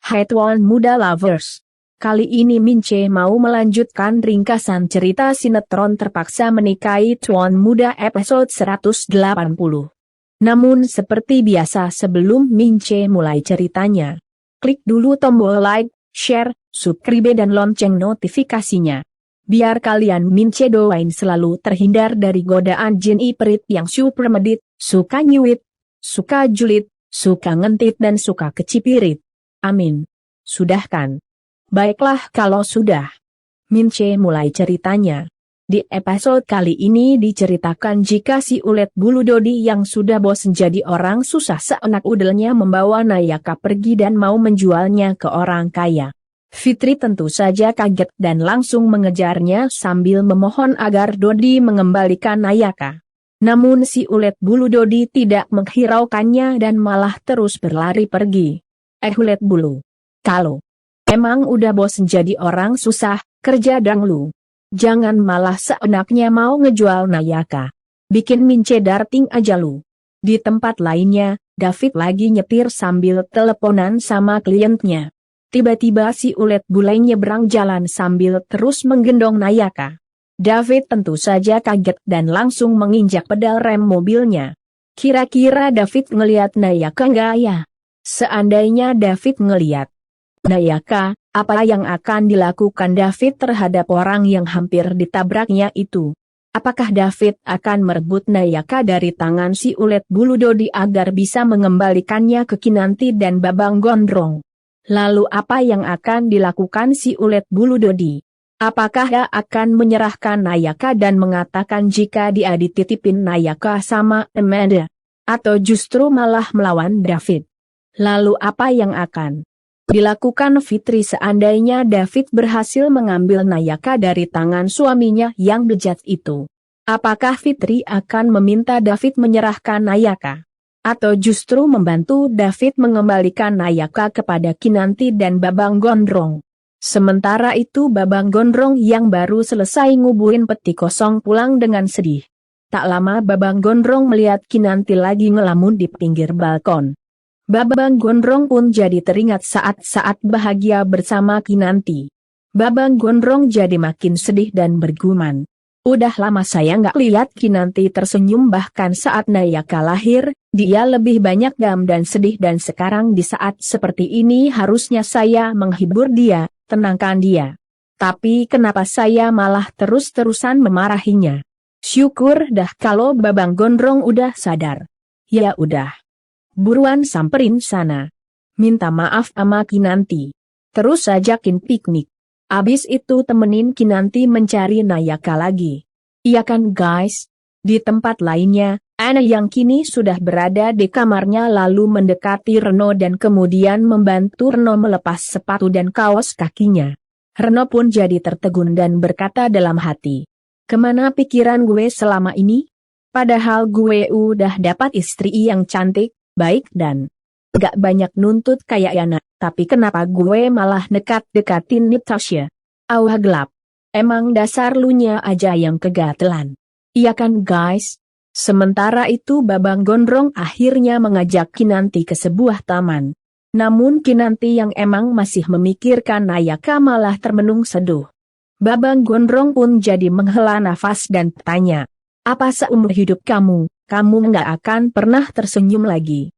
Hai Tuan Muda Lovers. Kali ini Mince mau melanjutkan ringkasan cerita sinetron Terpaksa Menikahi Tuan Muda episode 180. Namun seperti biasa sebelum Mince mulai ceritanya, klik dulu tombol like, share, subscribe dan lonceng notifikasinya. Biar kalian Mince doain selalu terhindar dari godaan jin iprit yang super medit, suka nyuit, suka julid, suka ngentit dan suka kecipirit. Amin. Sudah kan? Baiklah kalau sudah. Mince mulai ceritanya. Di episode kali ini diceritakan jika si ulet bulu Dodi yang sudah bosan jadi orang susah seenak udelnya membawa Nayaka pergi dan mau menjualnya ke orang kaya. Fitri tentu saja kaget dan langsung mengejarnya sambil memohon agar Dodi mengembalikan Nayaka. Namun si ulet bulu Dodi tidak menghiraukannya dan malah terus berlari pergi. Ulet bulu. Kalau emang udah bosen jadi orang susah, kerja dang lu. Jangan malah seenaknya mau ngejual Nayaka. Bikin Mince darting aja lu. Di tempat lainnya, David lagi nyetir sambil teleponan sama kliennya. Tiba-tiba si ulet bule nyebrang jalan sambil terus menggendong Nayaka. David tentu saja kaget dan langsung menginjak pedal rem mobilnya. Kira-kira David ngeliat Nayaka nggak ya? Seandainya David ngeliat Nayaka, apa yang akan dilakukan David terhadap orang yang hampir ditabraknya itu? Apakah David akan merebut Nayaka dari tangan si ulet bulu Dodi agar bisa mengembalikannya ke Kinanti dan Babang Gondrong? Lalu apa yang akan dilakukan si ulet bulu Dodi? Apakah dia akan menyerahkan Nayaka dan mengatakan jika dia dititipin Nayaka sama Amanda? Atau justru malah melawan David? Lalu apa yang akan dilakukan Fitri seandainya David berhasil mengambil Nayaka dari tangan suaminya yang bejat itu? Apakah Fitri akan meminta David menyerahkan Nayaka? Atau justru membantu David mengembalikan Nayaka kepada Kinanti dan Babang Gondrong? Sementara itu Babang Gondrong yang baru selesai nguburin peti kosong pulang dengan sedih. Tak lama Babang Gondrong melihat Kinanti lagi ngelamun di pinggir balkon. Babang Gondrong pun jadi teringat saat-saat bahagia bersama Kinanti. Babang Gondrong jadi makin sedih dan bergumam. Udah lama saya nggak lihat Kinanti tersenyum, bahkan saat Nayaka lahir, dia lebih banyak gam dan sedih, dan sekarang di saat seperti ini harusnya saya menghibur dia, tenangkan dia. Tapi kenapa saya malah terus-terusan memarahinya? Syukur dah kalau Babang Gondrong udah sadar. Ya udah. Buruan samperin sana. Minta maaf sama Kinanti. Terus ajakin piknik. Abis itu temenin Kinanti mencari Nayaka lagi. Iya kan guys? Di tempat lainnya, Ana yang kini sudah berada di kamarnya lalu mendekati Reno dan kemudian membantu Reno melepas sepatu dan kaos kakinya. Reno pun jadi tertegun dan berkata dalam hati. Kemana pikiran gue selama ini? Padahal gue udah dapat istri yang cantik, baik dan gak banyak nuntut kayak Yana, tapi kenapa gue malah dekat-dekatin Natasha? Awah gelap. Emang dasar lunya aja yang kegatelan. Iya kan guys? Sementara itu Babang Gondrong akhirnya mengajak Kinanti ke sebuah taman. Namun Kinanti yang emang masih memikirkan Nayaka malah termenung seduh. Babang Gondrong pun jadi menghela nafas dan tanya. Apa seumur hidup kamu nggak akan pernah tersenyum lagi?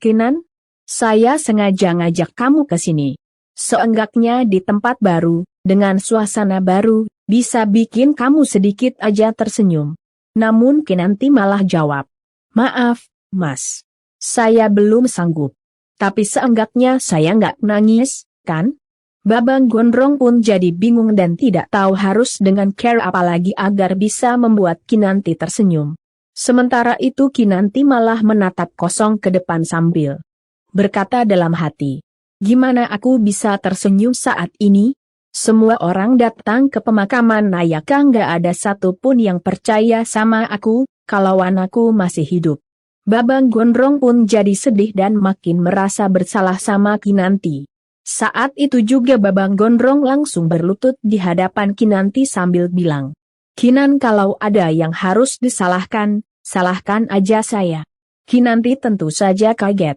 Kinan, saya sengaja ngajak kamu ke sini. Seenggaknya di tempat baru, dengan suasana baru, bisa bikin kamu sedikit aja tersenyum. Namun Kinanti malah jawab. Maaf, Mas. Saya belum sanggup. Tapi seenggaknya saya nggak nangis, kan? Babang Gondrong pun jadi bingung dan tidak tahu harus dengan cara apa lagi agar bisa membuat Kinanti tersenyum. Sementara itu Kinanti malah menatap kosong ke depan sambil berkata dalam hati. Gimana aku bisa tersenyum saat ini? Semua orang datang ke pemakaman Nayaka nggak ada satupun yang percaya sama aku, kalau anakku masih hidup. Babang Gondrong pun jadi sedih dan makin merasa bersalah sama Kinanti. Saat itu juga Babang Gondrong langsung berlutut di hadapan Kinanti sambil bilang. Kinan, kalau ada yang harus disalahkan, salahkan aja saya. Kinanti tentu saja kaget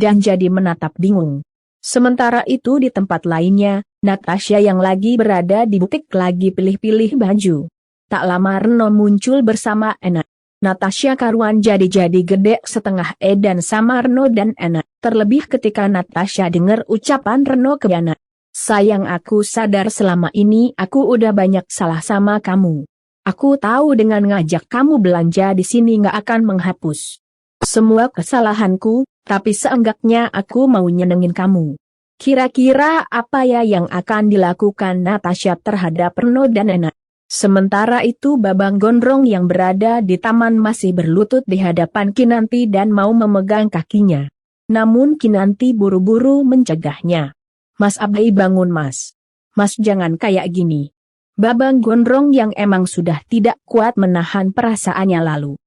dan jadi menatap bingung. Sementara itu di tempat lainnya, Natasha yang lagi berada di butik lagi pilih-pilih baju. Tak lama Reno muncul bersama Ena. Natasha karuan jadi gede setengah edan sama Reno dan Ena. Terlebih ketika Natasha dengar ucapan Reno ke Ena. Sayang, aku sadar selama ini aku udah banyak salah sama kamu. Aku tahu dengan ngajak kamu belanja di sini nggak akan menghapus semua kesalahanku, tapi seenggaknya aku mau nyenengin kamu. Kira-kira apa ya yang akan dilakukan Natasha terhadap Reno dan Ena? Sementara itu Babang Gondrong yang berada di taman masih berlutut di hadapan Kinanti dan mau memegang kakinya. Namun Kinanti buru-buru mencegahnya. Mas Abai, bangun mas. Mas jangan kayak gini. Babang Gondrong yang emang sudah tidak kuat menahan perasaannya lalu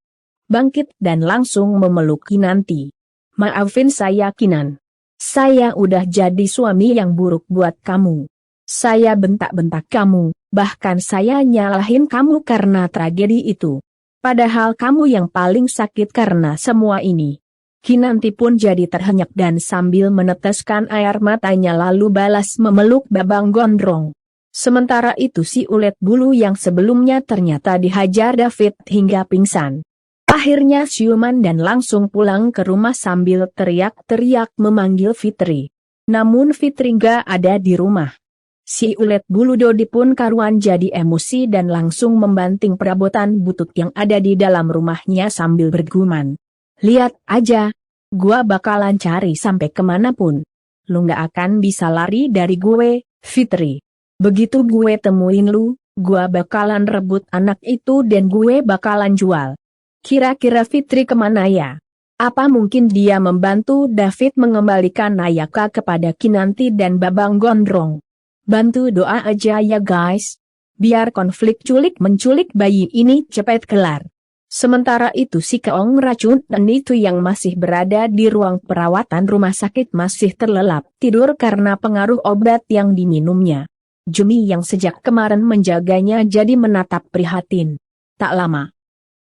bangkit dan langsung memeluk Kinanti. Maafin saya Kinan. Saya udah jadi suami yang buruk buat kamu. Saya bentak-bentak kamu, bahkan saya nyalahin kamu karena tragedi itu. Padahal kamu yang paling sakit karena semua ini. Kinanti pun jadi terhenyak dan sambil meneteskan air matanya lalu balas memeluk Babang Gondrong. Sementara itu si ulet bulu yang sebelumnya ternyata dihajar David hingga pingsan. Akhirnya siuman dan langsung pulang ke rumah sambil teriak-teriak memanggil Fitri. Namun Fitri nggak ada di rumah. Si ulet bulu Dodi pun karuan jadi emosi dan langsung membanting perabotan butut yang ada di dalam rumahnya sambil bergumam. Lihat aja, gua bakalan cari sampai kemanapun. Lu nggak akan bisa lari dari gue, Fitri. Begitu gue temuin lu, gua bakalan rebut anak itu dan gue bakalan jual. Kira-kira Fitri kemana ya? Apa mungkin dia membantu David mengembalikan Nayaka kepada Kinanti dan Babang Gondrong? Bantu doa aja ya guys. Biar konflik culik-menculik bayi ini cepat kelar. Sementara itu si keong racun dan itu yang masih berada di ruang perawatan rumah sakit masih terlelap tidur karena pengaruh obat yang diminumnya. Jumi yang sejak kemarin menjaganya jadi menatap prihatin. Tak lama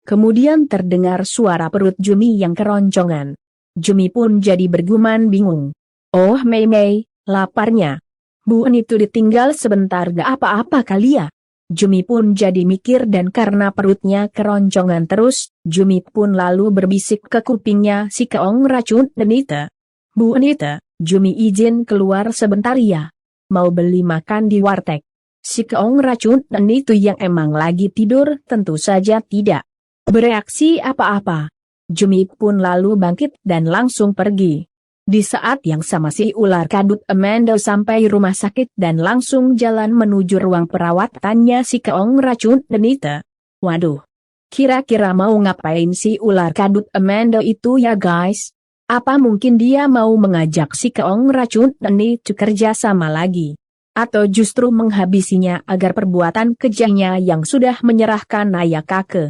kemudian terdengar suara perut Jumi yang keroncongan. Jumi pun jadi bergumam bingung. Oh Mei, laparnya. Buan itu ditinggal sebentar gak apa-apa kali ya? Jumi pun jadi mikir dan karena perutnya keroncongan terus, Jumi pun lalu berbisik ke kupingnya si keong racun Denita. Bu Anita, Jumi izin keluar sebentar ya. Mau beli makan di warteg. Si keong racun Denita yang emang lagi tidur tentu saja tidak bereaksi apa-apa. Jumi pun lalu bangkit dan langsung pergi. Di saat yang sama si ular kadut Amanda sampai rumah sakit dan langsung jalan menuju ruang perawatannya si keong racun Denita. Waduh, kira-kira mau ngapain si ular kadut Amanda itu ya guys? Apa mungkin dia mau mengajak si keong racun Denita kerja sama lagi? Atau justru menghabisinya agar perbuatan kejamnya yang sudah menyerahkan Nayaka ke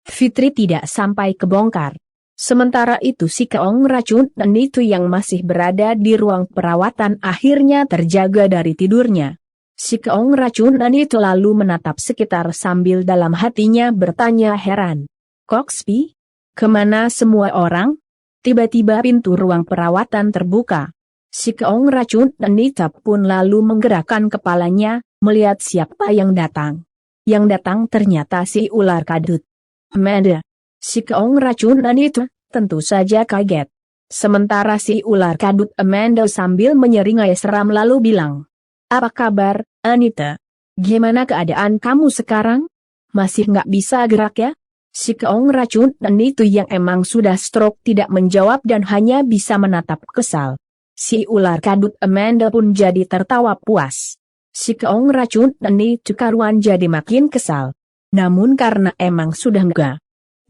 Fitri tidak sampai kebongkar. Sementara itu si keong racun dan itu yang masih berada di ruang perawatan akhirnya terjaga dari tidurnya. Si keong racun dan itu lalu menatap sekitar sambil dalam hatinya bertanya heran. Kokspi? Kemana semua orang? Tiba-tiba pintu ruang perawatan terbuka. Si keong racun dan itu pun lalu menggerakkan kepalanya, melihat siapa yang datang. Yang datang ternyata si ular kadut Amanda. Si keong racun dan itu tentu saja kaget. Sementara si ular kadut Amanda sambil menyeringai seram lalu bilang, apa kabar, Anita? Gimana keadaan kamu sekarang? Masih nggak bisa gerak ya? Si keong racun dan itu yang emang sudah stroke tidak menjawab dan hanya bisa menatap kesal. Si ular kadut Amanda pun jadi tertawa puas. Si keong racun dan itu karuan jadi makin kesal. Namun karena emang sudah nggak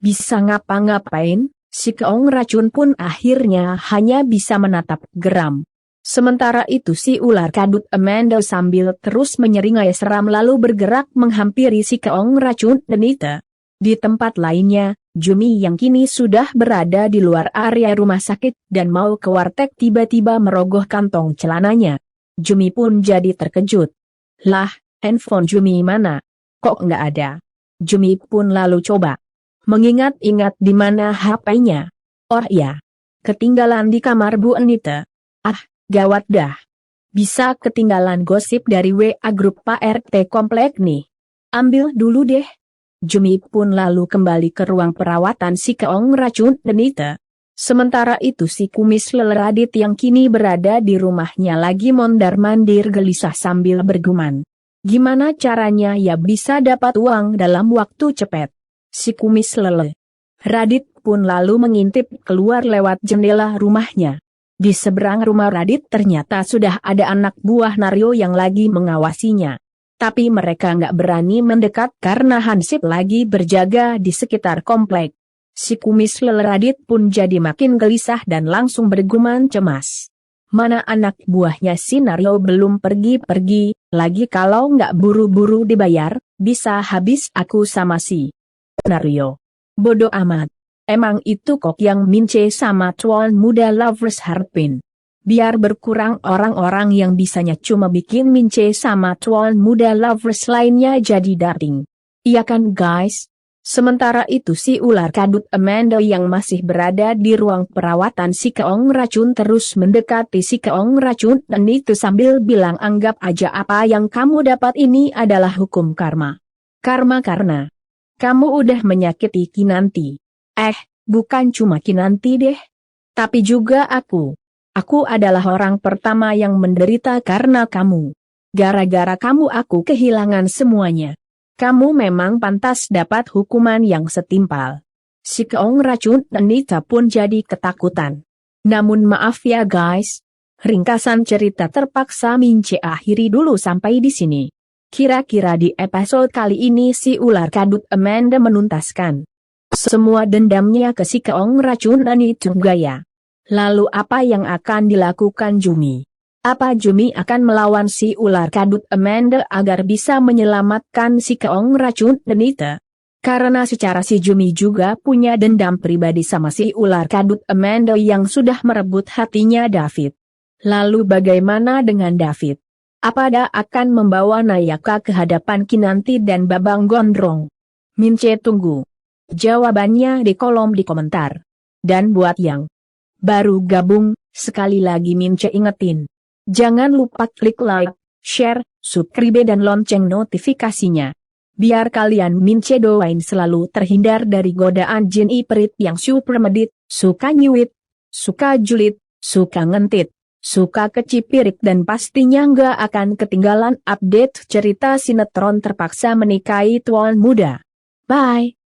bisa ngapa-ngapain, si keong racun pun akhirnya hanya bisa menatap geram. Sementara itu si ular kadut Amanda sambil terus menyeringai seram lalu bergerak menghampiri si keong racun Denita. Di tempat lainnya, Jumi yang kini sudah berada di luar area rumah sakit dan mau ke warteg tiba-tiba merogoh kantong celananya. Jumi pun jadi terkejut. Lah, handphone Jumi mana? Kok nggak ada? Jumi pun lalu coba mengingat-ingat di mana HP-nya. Oh ya, ketinggalan di kamar Bu Anita. Ah, gawat dah. Bisa ketinggalan gosip dari WA grup Pak RT komplek nih. Ambil dulu deh. Jumi pun lalu kembali ke ruang perawatan si Keong Racun Denita. Sementara itu si kumis leler Radit yang kini berada di rumahnya lagi mondar-mandir gelisah sambil bergumam. Gimana caranya ya bisa dapat uang dalam waktu cepat? Si kumis leler Radit pun lalu mengintip keluar lewat jendela rumahnya. Di seberang rumah Radit ternyata sudah ada anak buah Naryo yang lagi mengawasinya. Tapi mereka nggak berani mendekat karena Hansip lagi berjaga di sekitar komplek. Si kumis leler Radit pun jadi makin gelisah dan langsung bergumam cemas. Mana anak buahnya si Naryo belum pergi-pergi, lagi kalau nggak buru-buru dibayar, bisa habis aku sama si Naryo. Bodoh amat. Emang itu kok yang Mince sama tuan muda Lovers Harpin. Biar berkurang orang-orang yang bisanya cuma bikin Mince sama tuan muda Lovers lainnya jadi darting. Iya kan guys? Sementara itu si ular kadut Amanda yang masih berada di ruang perawatan si Keong Racun terus mendekati si Keong Racun dan itu sambil bilang anggap aja apa yang kamu dapat ini adalah hukum karma. Karma karena kamu udah menyakiti Kinanti. Bukan cuma Kinanti deh. Tapi juga aku. Aku adalah orang pertama yang menderita karena kamu. Gara-gara kamu aku kehilangan semuanya. Kamu memang pantas dapat hukuman yang setimpal. Si Keong Racun Denita pun jadi ketakutan. Namun maaf ya guys. Ringkasan cerita terpaksa Mince akhiri dulu sampai di sini. Kira-kira di episode kali ini si ular kadut Amanda menuntaskan semua dendamnya ke si Keong Racun Denita gaya. Lalu apa yang akan dilakukan Jumi? Apa Jumi akan melawan si ular kadut Amanda agar bisa menyelamatkan si Keong Racun Denita? Karena secara si Jumi juga punya dendam pribadi sama si ular kadut Amanda yang sudah merebut hatinya David. Lalu bagaimana dengan David? Apa dia akan membawa Nayaka ke hadapan Kinanti dan Babang Gondrong? Mince tunggu jawabannya di kolom di komentar. Dan buat yang baru gabung, sekali lagi Mince ingetin. Jangan lupa klik like, share, subscribe dan lonceng notifikasinya. Biar kalian Mince doain selalu terhindar dari godaan jin iprit yang super medit, suka nyuit, suka julid, suka ngentit, suka kecipirik dan pastinya nggak akan ketinggalan update cerita sinetron terpaksa menikahi tuan muda. Bye!